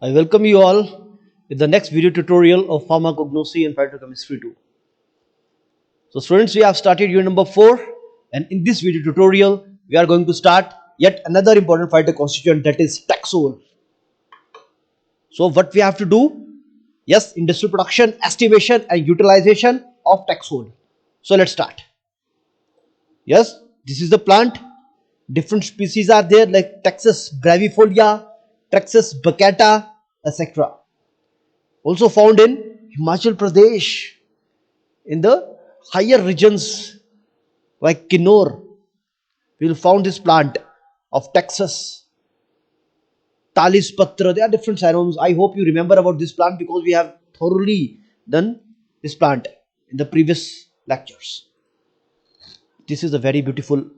I welcome you all with the next video tutorial of pharmacognosy and phytochemistry 2. So students, we have started unit number 4, and in this video tutorial we are going to start yet another important phytoconstituent, that is taxol. So what we have to do? Yes, industrial production, estimation and utilization of taxol. So let's start. Yes, this is the plant. Different species are there like Taxus brevifolia, Taxus baccata, etc. Also found in Himachal Pradesh, in the higher regions like Kinnaur. We will found this plant of Texas. Talis patra. There are different synoms. I hope you remember about this plant because we have thoroughly done this plant in the previous lectures. This is a very beautiful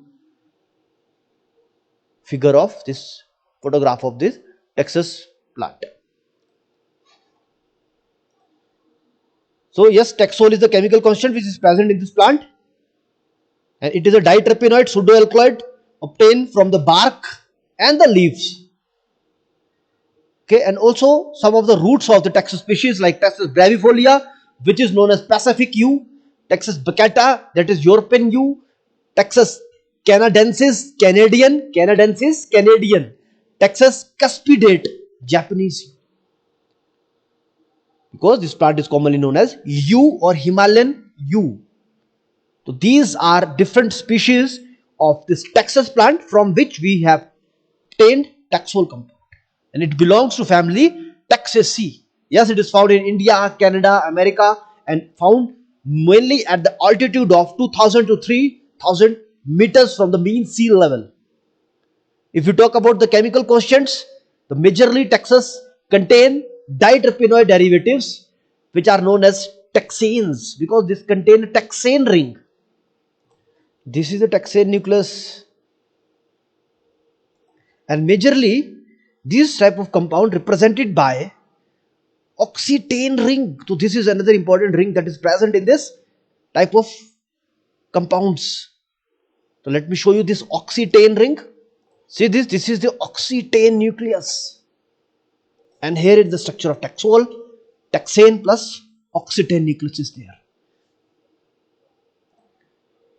figure of this photograph of this Texas plant. So yes, taxol is the chemical constant which is present in this plant, and it is a diterpenoid pseudoalkaloid obtained from the bark and the leaves. Okay, and also some of the roots of the Taxus species like Taxus brevifolia, which is known as Pacific yew, Taxus baccata, that is European yew, Taxus canadensis, Canadian, Taxus cuspidate, Japanese yew. Because this plant is commonly known as yew or Himalayan yew. So these are different species of this Taxus plant from which we have obtained taxol compound, and it belongs to family Taxaceae. Yes, it is found in India, Canada, America, and found mainly at the altitude of 2000 to 3000 meters from the mean sea level. If you talk about the chemical constants, the majorly Taxus contain diterpenoid derivatives which are known as taxanes because this contain a taxane ring. This is a taxane nucleus, and majorly this type of compound represented by oxetane ring. So this is another important ring that is present in this type of compounds. So let me show you this oxetane ring. See this is the oxetane nucleus, and here is the structure of taxol. Taxane plus oxetane nucleus is there.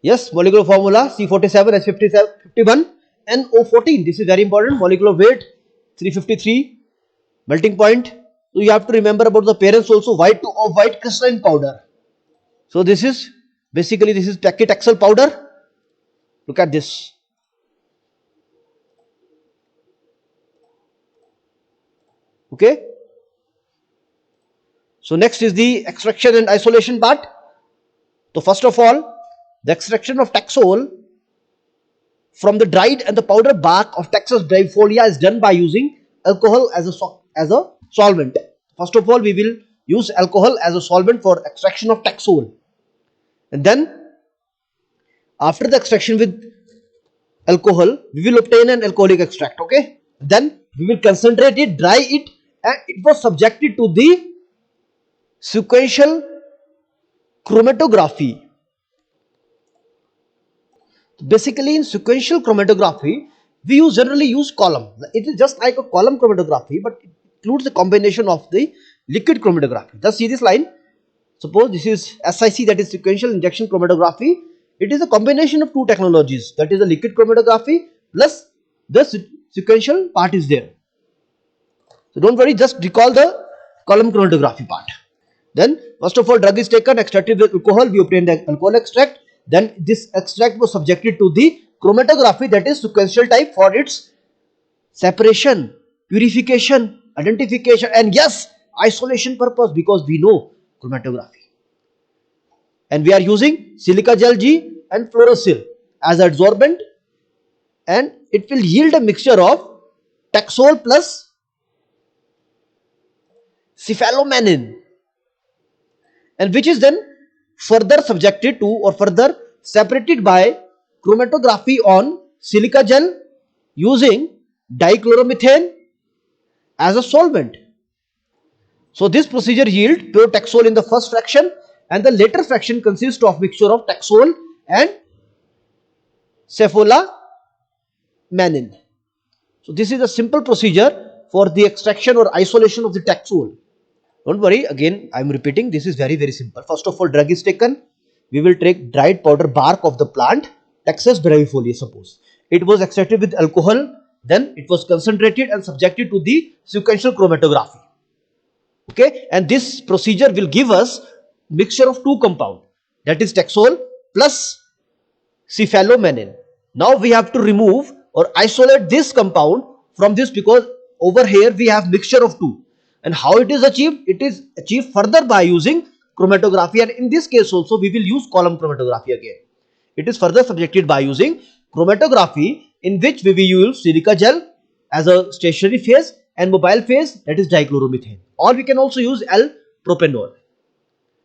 Yes, molecular formula C47H51 NO14. This is very important. Molecular weight 353. Melting point. So you have to remember about the parents also, white to off-white crystalline powder. So this is basically paclitaxel powder. Look at this. Okay. So next is the extraction and isolation part. So first of all, the extraction of taxol from the dried and the powder bark of Taxus brevifolia is done by using alcohol as a solvent. First of all, we will use alcohol as a solvent for extraction of taxol, and then after the extraction with alcohol, we will obtain an alcoholic extract. Okay, then we will concentrate it, dry it, and it was subjected to the sequential chromatography. Basically, in sequential chromatography, we generally use column. It is just like a column chromatography, but it includes a combination of the liquid chromatography. Just see this line. Suppose this is SIC, that is sequential injection chromatography. It is a combination of two technologies, that is the liquid chromatography plus the sequential part is there. So don't worry, just recall the column chromatography part. Then first of all, drug is taken, extracted with alcohol, we obtain the alcohol extract. Then this extract was subjected to the chromatography, that is sequential type, for its separation, purification, identification, and yes, isolation purpose, because we know chromatography. And we are using silica gel G and fluorosil as adsorbent, and it will yield a mixture of taxol plus cephalomanin, and which is then further subjected to or further separated by chromatography on silica gel using dichloromethane as a solvent. So this procedure yield pure taxol in the first fraction, and the later fraction consists of mixture of taxol and cephalamanin. So this is a simple procedure for the extraction or isolation of the Taxol. Don't worry, again I am repeating, this is very simple. First of all, drug is taken. We will take dried powder bark of the plant, Taxus brevifolia suppose. It was extracted with alcohol, then it was concentrated and subjected to the sequential chromatography. Okay, and this procedure will give us mixture of two compounds, that is Taxol plus cephalomenin. Now we have to remove or isolate this compound from this, because over here we have mixture of two. And how it is achieved? It is achieved further by using chromatography, and in this case also we will use column chromatography again. It is further subjected by using chromatography, in which we will use silica gel as a stationary phase and mobile phase, that is dichloromethane, or we can also use L-propanol.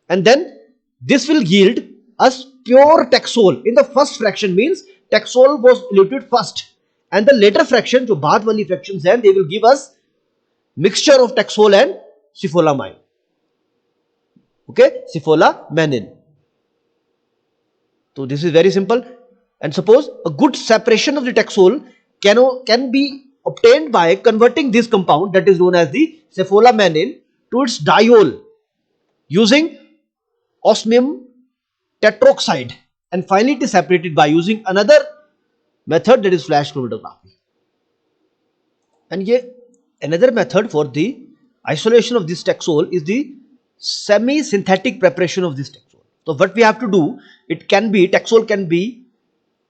And then this will yield us pure Taxol in the first fraction, means Taxol was eluted first, and the later fraction, जो बाद वाली fractions हैं, they will give us mixture of Taxol and cephalolamine. Okay, cephalomenin. So this is very simple. And suppose a good separation of the Taxol can be obtained by converting this compound, that is known as the cephalomenin, to its diol using osmium tetroxide, and finally it is separated by using another method, that is flash chromatography. And yet another method for the isolation of this Taxol is the semi-synthetic preparation of this Taxol. So what we have to do, Taxol can be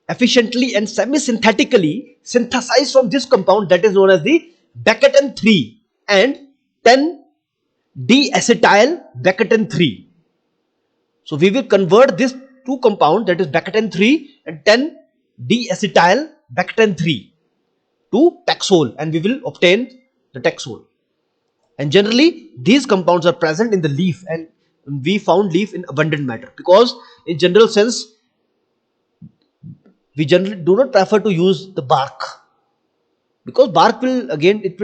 efficiently and semi-synthetically synthesized from this compound, that is known as the Baccatin 3 and 10-D-acetyl Baccatin 3. So we will convert this two compound, that is Baccatin 3 and 10-D-acetyl Baccatin 3, to Taxol, and we will obtain the Taxol. And generally these compounds are present in the leaf, and we found leaf in abundant matter, because in general sense we generally do not prefer to use the bark, because bark will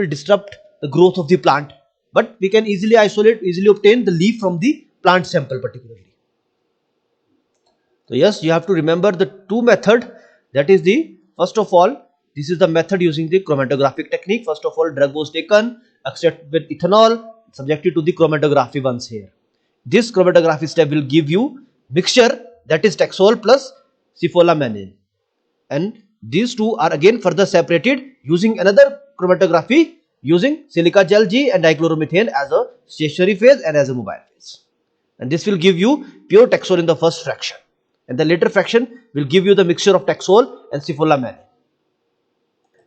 disrupt the growth of the plant, but we can easily obtain the leaf from the plant sample particularly. So yes, you have to remember the two method, that is the first of all, this is the method using the chromatographic technique. First of all, drug was taken, extracted with ethanol, subjected to the chromatography once here. This chromatography step will give you mixture, that is Taxol plus cephalomenin, and these two are again further separated using another chromatography using silica gel G and dichloromethane as a stationary phase and as a mobile phase, and this will give you pure Taxol in the first fraction, and the later fraction will give you the mixture of Taxol and cephalomenin.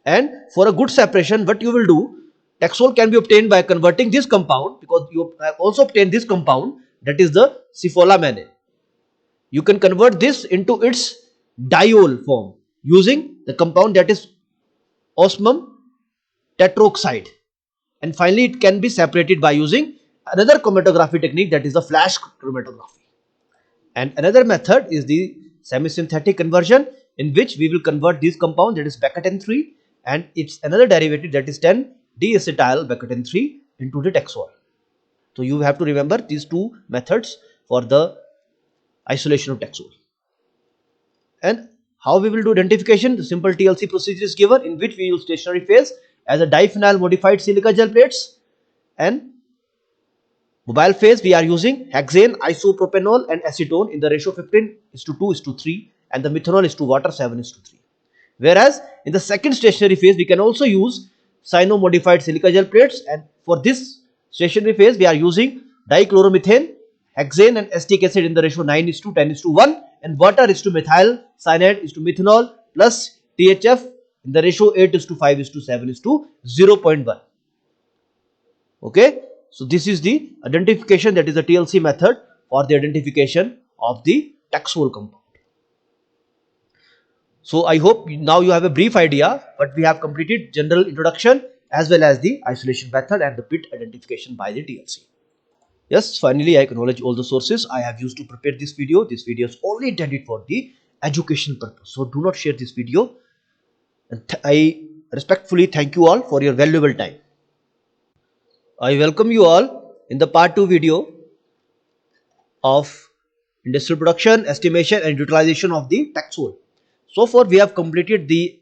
And for a good separation, what you will do, Taxol can be obtained by converting this compound, because you have also obtained this compound, that is the cephalomenin. You can convert this into its diol form using the compound, that is osmium tetroxide, and finally it can be separated by using another chromatography technique, that is the flash chromatography. And another method is the semi-synthetic conversion, in which we will convert this compound, that is Baccatin 3, and its another derivative, that is 10-D-acetyl Baccatin 3, into the Taxol. So you have to remember these two methods for the isolation of Taxol. And how we will do identification? The simple TLC procedure is given, in which we use stationary phase as a diphenyl modified silica gel plates, and mobile phase we are using hexane, isopropanol and acetone in the ratio 15:2:3, and the methanol is to water 7:3. Whereas in the second stationary phase we can also use cyano modified silica gel plates, and for this stationary phase we are using dichloromethane, hexane and acetic acid in the ratio 9:10:1, and water is to methyl cyanide is to methanol plus THF in the ratio 8:5:7:0.1. Okay, so this is the identification, that is the TLC method for the identification of the Taxol compound. So I hope now you have a brief idea, but we have completed general introduction as well as the isolation method and the pit identification by the TLC. Yes, finally I acknowledge all the sources I have used to prepare this video. This video is only intended for the education purpose, so do not share this video. And I respectfully thank you all for your valuable time. I welcome you all in the part 2 video of industrial production, estimation and utilization of the Taxol. So far we have completed the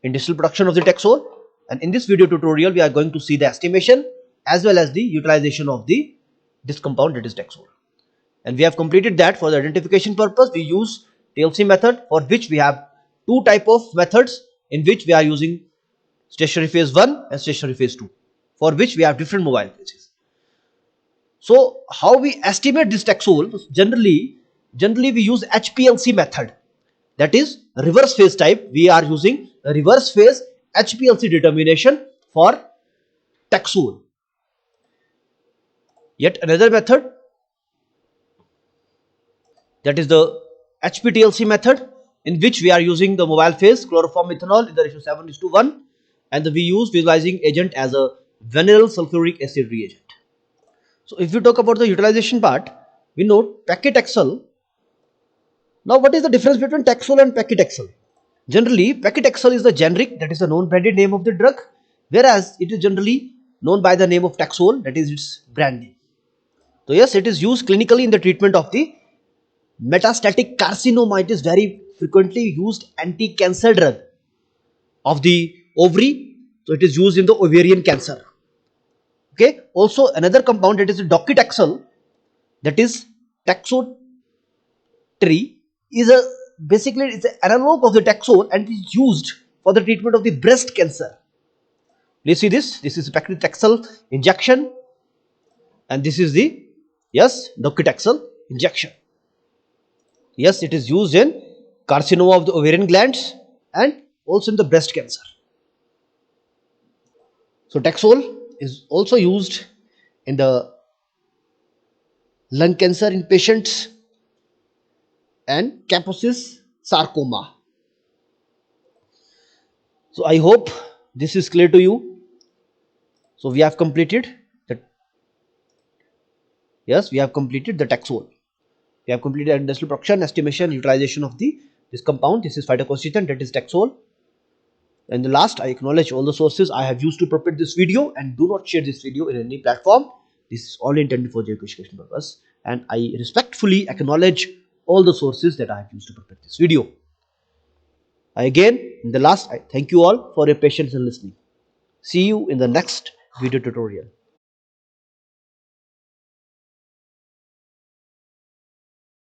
industrial production of the Taxol, And in this video tutorial, we are going to see the estimation as well as the utilization of this compound, that is Taxol. And we have completed that. For the identification purpose, we use TLC method, for which we have two type of methods, in which we are using stationary phase 1 and stationary phase 2, for which we have different mobile phases. So how we estimate this Taxol? Generally we use HPLC method, that is reverse phase type. We are using a reverse phase HPLC determination for Taxol. Yet another method, that is the HPTLC method, in which we are using the mobile phase chloroform methanol in the ratio 7:1, and we use visualizing agent as a vanillin sulfuric acid reagent. So if we talk about the utilization part, we know paclitaxel. Now what is the difference between Taxol and paclitaxel? Generally, paclitaxel is the generic, that is the known branded name of the drug, whereas it is generally known by the name of Taxol, that is its brand name. So yes, it is used clinically in the treatment of the metastatic carcinoma. It is very frequently used anti-cancer drug of the ovary. So it is used in the ovarian cancer. Okay. Also another compound, that is docetaxel, that is Taxotere, is basically it's an analog of the Taxol and is used for the treatment of the breast cancer. Please see this. This is paclitaxel injection, and this is the docetaxel injection. Yes, it is used in carcinoma of the ovarian glands and also in the breast cancer. So Taxol is also used in the lung cancer in patients and Kaposis sarcoma. So I hope this is clear to you. So we have completed the Taxol. We have completed industrial production, estimation, utilization of this compound. This is phytoconstituent, that is Taxol. And the last, I acknowledge all the sources I have used to prepare this video, and do not share this video in any platform. This is only intended for education purpose, and I respectfully acknowledge all the sources that I have used to prepare this video. Again, in the last, I thank you all for your patience and listening. See you in the next video tutorial.